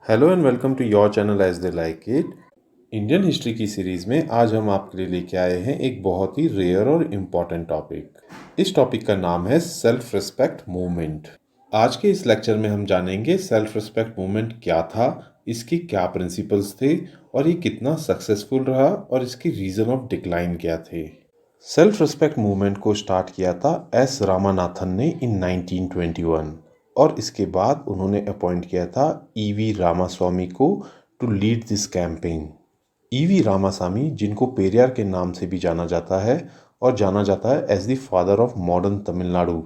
Hello and welcome to your channel as they like it. Indian history की series में आज हम आपके लिए लेके आए हैं एक बहुत ही रेयर और इम्पॉर्टेंट टॉपिक। इस टॉपिक का नाम है सेल्फ रिस्पेक्ट मूवमेंट। आज के इस लेक्चर में हम जानेंगे सेल्फ रिस्पेक्ट मूवमेंट क्या था, इसके क्या प्रिंसिपल्स थे और ये कितना सक्सेसफुल रहा और इसके रीजन ऑफ डिक्लाइन क्या थे। सेल्फ रिस्पेक्ट मूवमेंट को स्टार्ट किया था एस रामानाथन ने इन 1921 और इसके बाद उन्होंने अपॉइंट किया था ईवी रामास्वामी को to lead this campaign. E V Ramaswamy, जिनको पेरियार के नाम से भी जाना जाता है और जाना जाता है as the father of modern Tamil Nadu,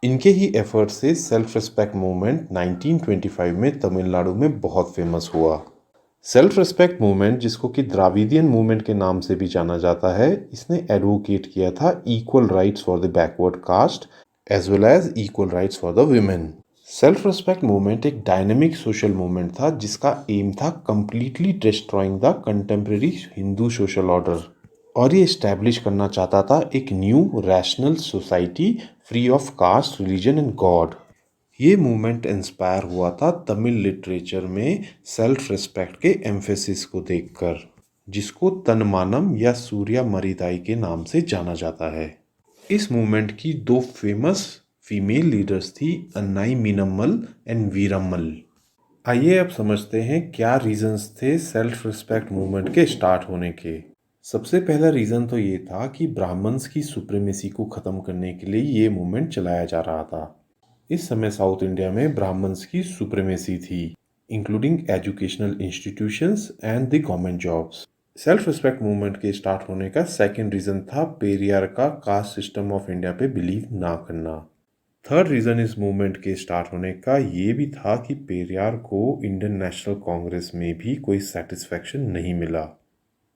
इनके ही एफर्ट से सेल्फ रिस्पेक्ट मूवमेंट 1925 में तमिलनाडु में बहुत फेमस हुआ। सेल्फ रिस्पेक्ट मूवमेंट, जिसको कि द्राविडियन मूवमेंट के नाम से भी जाना जाता है, इसने एडवोकेट किया था equal rights for the backward caste as well as equal rights for the women. Self respect movement एक डायनेमिक सोशल मूवमेंट था जिसका एम था completely destroying the contemporary Hindu social order, और ये इस्टेब्लिश करना चाहता था एक new rational society free of caste, religion and God. ये मूवमेंट इंस्पायर हुआ था तमिल लिटरेचर में सेल्फ रिस्पेक्ट के एम्फेसिस को देखकर, जिसको तन्मानम या सूर्या मरिदाई के नाम से जाना जाता है। इस मूवमेंट की दो फेमस फीमेल लीडर्स थी, अन्नाई मीनम्मल एंड वीरम्मल। आइए अब समझते हैं क्या रीजंस थे सेल्फ रिस्पेक्ट मूवमेंट के स्टार्ट होने के। सबसे पहला रीज़न तो ये था कि ब्राह्मण्स की सुप्रीमेसी को ख़त्म करने के लिए ये मूवमेंट चलाया जा रहा था। इस समय साउथ इंडिया में ब्राह्मण्स की सुप्रीमेसी थी, including educational institutions and the government jobs. Self respect movement के स्टार्ट होने का सेकंड रीज़न था पेरियार का कास्ट सिस्टम ऑफ इंडिया पे बिलीव ना करना। थर्ड रीज़न इस मूवमेंट के स्टार्ट होने का ये भी था कि पेरियार को इंडियन नेशनल कांग्रेस में भी कोई सेटिस्फैक्शन नहीं मिला।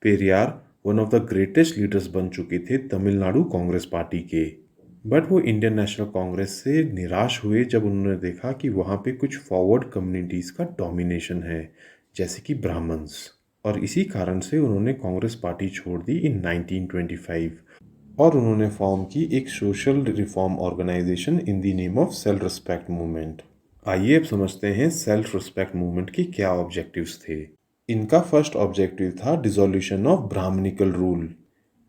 Periyar one of the greatest leaders बन चुके थे तमिलनाडु कांग्रेस पार्टी के, बट वो इंडियन नेशनल कांग्रेस से निराश हुए जब उन्होंने देखा कि वहाँ पे कुछ फॉरवर्ड कम्युनिटीज़ का डोमिनेशन है, जैसे कि ब्राह्मण्स, और इसी कारण से उन्होंने कांग्रेस पार्टी छोड़ दी इन 1925 और उन्होंने फॉर्म की एक social reform organisation in the name of self respect movement. आइए अब समझते हैं सेल्फ रिस्पेक्ट मूवमेंट के क्या ऑब्जेक्टिव्स थे। इनका फर्स्ट ऑब्जेक्टिव था dissolution of Brahmanical rule.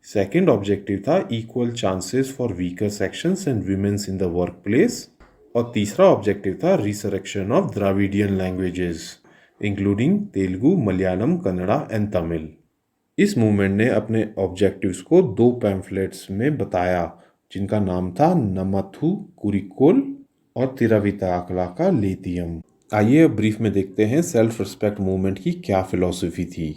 Second objective था equal chances for weaker sections and womens in the work place. और तीसरा ऑब्जेक्टिव था resurrection of Dravidian languages including Telugu, Malayalam, Kannada and Tamil. इस मूवमेंट ने अपने ऑब्जेक्टिव्स को दो पैम्फलेट्स में बताया, जिनका नाम था नमथु कुरिकोल और तिराविताकला का लेतियम। आइए अब ब्रीफ में देखते हैं सेल्फ रिस्पेक्ट मूवमेंट की क्या फिलॉसफी थी।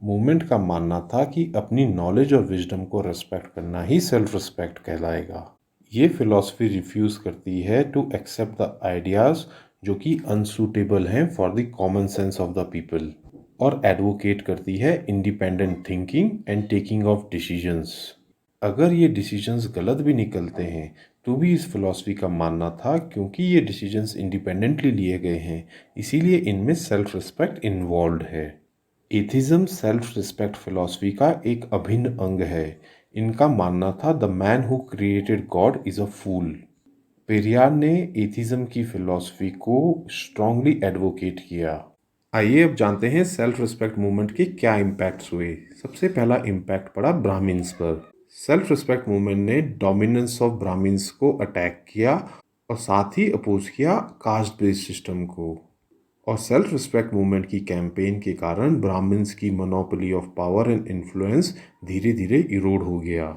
मूवमेंट का मानना था कि अपनी नॉलेज और विजडम को रिस्पेक्ट करना ही सेल्फ रिस्पेक्ट कहलाएगा। ये फिलॉसफी रिफ्यूज़ करती है टू एक्सेप्ट द आइडियाज़ जो कि अनसूटेबल हैं for the common sense of the people, और एडवोकेट करती है independent thinking and taking of decisions. अगर ये डिसीजंस गलत भी निकलते हैं तो भी इस फिलॉसफी का मानना था क्योंकि ये डिसीजंस इंडिपेंडेंटली लिए गए हैं, इसीलिए इनमें सेल्फ रिस्पेक्ट इन्वॉल्व है। एथिज्म सेल्फ रिस्पेक्ट फिलॉसफी का एक अभिन्न अंग है। इनका मानना था the man who created God is a fool. Periyar ने एथिज्म की फिलॉसफी को स्ट्रांगली एडवोकेट किया। आइए अब जानते हैं सेल्फ रिस्पेक्ट मूवमेंट के क्या इम्पैक्ट्स हुए। सबसे पहला इम्पैक्ट पड़ा ब्राह्मण्स पर। सेल्फ रिस्पेक्ट मूवमेंट ने डोमिनेंस ऑफ ब्राह्मण्स को अटैक किया और साथ ही अपोज किया कास्ट बेस्ड सिस्टम को। और सेल्फ रिस्पेक्ट मूवमेंट की कैंपेन के कारण ब्राह्मण्स की monopoly of power and influence धीरे धीरे इरोड हो गया।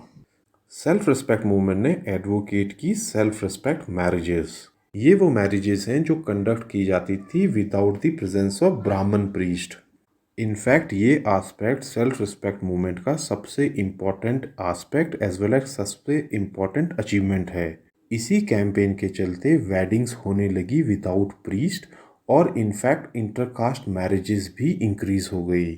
सेल्फ रिस्पेक्ट मूवमेंट ने एडवोकेट की सेल्फ रिस्पेक्ट मैरिजेस। ये वो मैरिजेस हैं जो कंडक्ट की जाती थी विदाउट द प्रेजेंस ऑफ ब्राह्मण प्रीस्ट। इनफैक्ट ये आस्पेक्ट सेल्फ रिस्पेक्ट मूवमेंट का सबसे important aspect as well as सबसे इम्पॉर्टेंट अचीवमेंट है। इसी कैंपेन के चलते वेडिंग्स होने लगी विदाउट प्रीस्ट और इनफैक्ट इंटरकास्ट मैरिजेस भी इंक्रीज हो गई।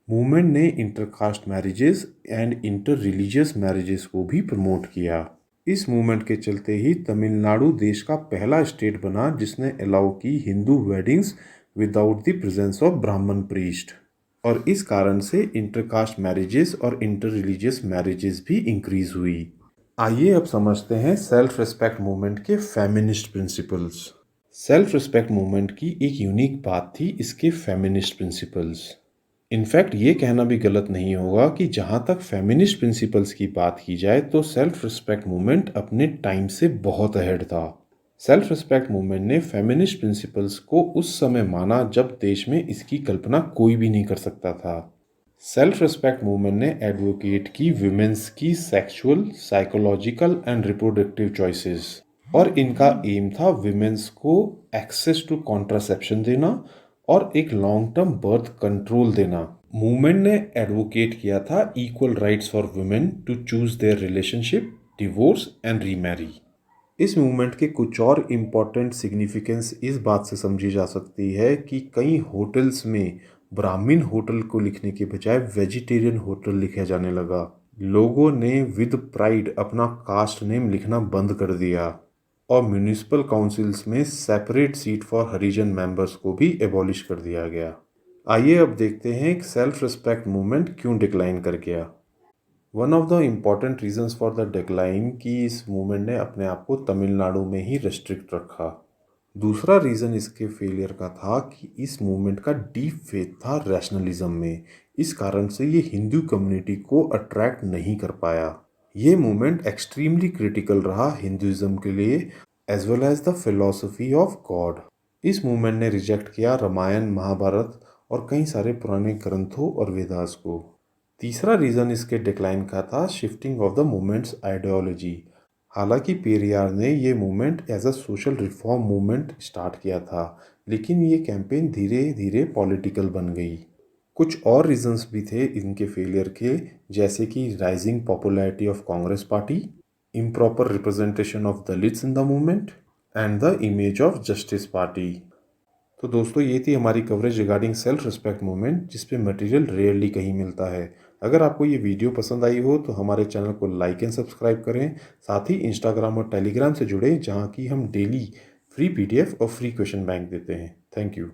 मूवमेंट ने intercaste marriages and inter religious marriages को भी प्रमोट किया। इस मूवमेंट के चलते ही तमिलनाडु देश का पहला स्टेट बना जिसने अलाउ की Hindu weddings without the presence of ब्राह्मण प्रीस्ट, और इस कारण से इंटरकास्ट मैरिजेस और इंटर रिलीजियस मैरिजेस भी इंक्रीज हुई। आइए अब समझते हैं सेल्फ रिस्पेक्ट मूवमेंट के feminist principles. Self respect movement की एक यूनिक बात थी इसके फेमिनिस्ट प्रिंसिपल्स। इनफैक्ट ये कहना भी गलत नहीं होगा कि जहाँ तक फेमिनिस्ट प्रिंसिपल्स की बात की जाए तो सेल्फ रिस्पेक्ट मूवमेंट अपने टाइम से बहुत अहेड था। सेल्फ रिस्पेक्ट मूवमेंट ने फेमिनिस्ट प्रिंसिपल्स को उस समय माना जब देश में इसकी कल्पना कोई भी नहीं कर सकता था। सेल्फ रिस्पेक्ट मूवमेंट ने एडवोकेट की विमेंस की sexual, psychological and reproductive choices, और इनका एम था विमेंस को एक्सेस टू कॉन्ट्रासेप्शन देना और एक लॉन्ग टर्म बर्थ कंट्रोल देना। मूवमेंट ने एडवोकेट किया था equal rights for women to choose their relationship, divorce and remarry. इस मूवमेंट के कुछ और इम्पॉर्टेंट सिग्निफिकेंस इस बात से समझी जा सकती है कि कई होटल्स में ब्राह्मण होटल को लिखने के बजाय वेजिटेरियन होटल लिखा जाने लगा। लोगों ने विद प्राइड अपना कास्ट नेम लिखना बंद कर दिया और म्यूनिसिपल काउंसिल्स में separate seat for Harijan members को भी एबॉलिश कर दिया गया। आइए अब देखते हैं कि सेल्फ रिस्पेक्ट मूवमेंट क्यों डिक्लाइन कर गया। One of the important reasons for the decline कि इस मूवमेंट ने अपने आप को तमिलनाडु में ही रेस्ट्रिक्ट रखा। दूसरा रीज़न इसके फेलियर का था कि इस मूवमेंट का डीप फेथ था रैशनलिज्म में। इस कारण से ये हिंदू कम्युनिटी को अट्रैक्ट नहीं कर पाया। ये मूवमेंट एक्सट्रीमली क्रिटिकल रहा हिंदुज़म के लिए as well as the philosophy of God. इस मूवमेंट ने रिजेक्ट किया रामायण, महाभारत और कई सारे पुराने ग्रंथों और वेदास को। तीसरा रीज़न इसके डिक्लाइन का था shifting of the movement's ideology. हालांकि पेरियार ने ये movement as a social reform movement start किया था, लेकिन ये कैंपेन धीरे धीरे पॉलिटिकल बन गई। कुछ और रीजंस भी थे इनके फेलियर के, जैसे कि rising popularity of Congress party, improper representation of Dalits in the movement and the image of justice party. तो दोस्तों ये थी हमारी coverage regarding self respect movement, जिस पे मटेरियल रेयरली कहीं मिलता है। अगर आपको ये वीडियो पसंद आई हो तो हमारे चैनल को लाइक एंड सब्सक्राइब करें। साथ ही इंस्टाग्राम और टेलीग्राम से जुड़ें, जहाँ की हम डेली फ्री PDF और फ्री क्वेश्चन बैंक देते हैं। Thank you.